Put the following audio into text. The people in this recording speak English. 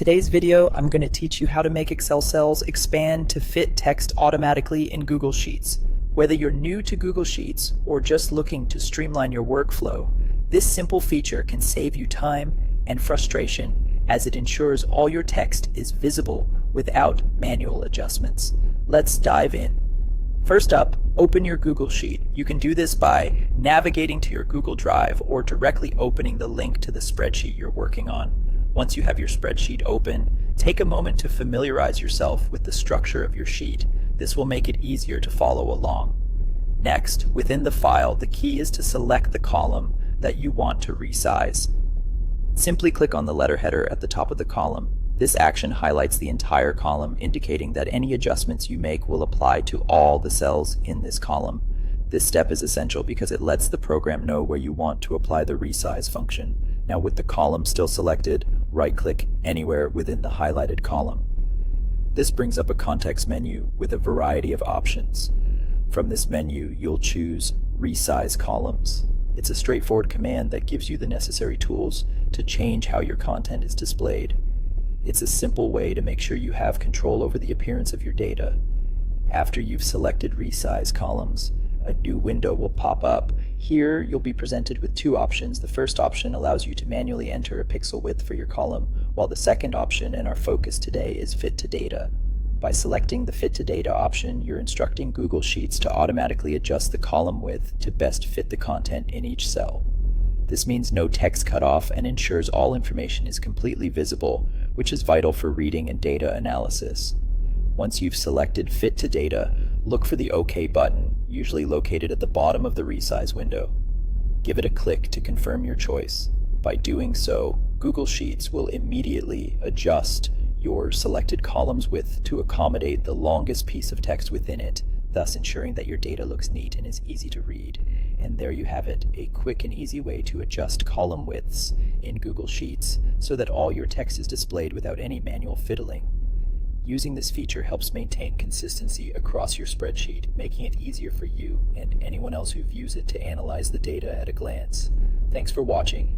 today's video, I'm going to teach you how to make Excel cells expand to fit text automatically in Google Sheets. Whether you're new to Google Sheets or just looking to streamline your workflow, this simple feature can save you time and frustration as it ensures all your text is visible without manual adjustments. Let's dive in. First up, open your Google Sheet. You can do this by navigating to your Google Drive or directly opening the link to the spreadsheet you're working on. Once you have your spreadsheet open, take a moment to familiarize yourself with the structure of your sheet. This will make it easier to follow along. Next, within the file, the key is to select the column that you want to resize. Simply click on the letter header at the top of the column. This action highlights the entire column, indicating that any adjustments you make will apply to all the cells in this column. This step is essential because it lets the program know where you want to apply the resize function. Now, with the column still selected, right-click anywhere within the highlighted column. This brings up a context menu with a variety of options. From this menu, you'll choose Resize Columns. It's a straightforward command that gives you the necessary tools to change how your content is displayed. It's a simple way to make sure you have control over the appearance of your data. After you've selected Resize Columns, a new window will pop up. Here, you'll be presented with two options. The first option allows you to manually enter a pixel width for your column, while the second option, and our focus today, is Fit to Data. By selecting the Fit to Data option, you're instructing Google Sheets to automatically adjust the column width to best fit the content in each cell. This means no text cutoff and ensures all information is completely visible, which is vital for reading and data analysis. Once you've selected Fit to Data, look for the OK button, usually located at the bottom of the resize window. Give it a click to confirm your choice. By doing so, Google Sheets will immediately adjust your selected column's width to accommodate the longest piece of text within it, thus ensuring that your data looks neat and is easy to read. And there you have it, a quick and easy way to adjust column widths in Google Sheets so that all your text is displayed without any manual fiddling. Using this feature helps maintain consistency across your spreadsheet, making it easier for you and anyone else who views it to analyze the data at a glance. Thanks for watching.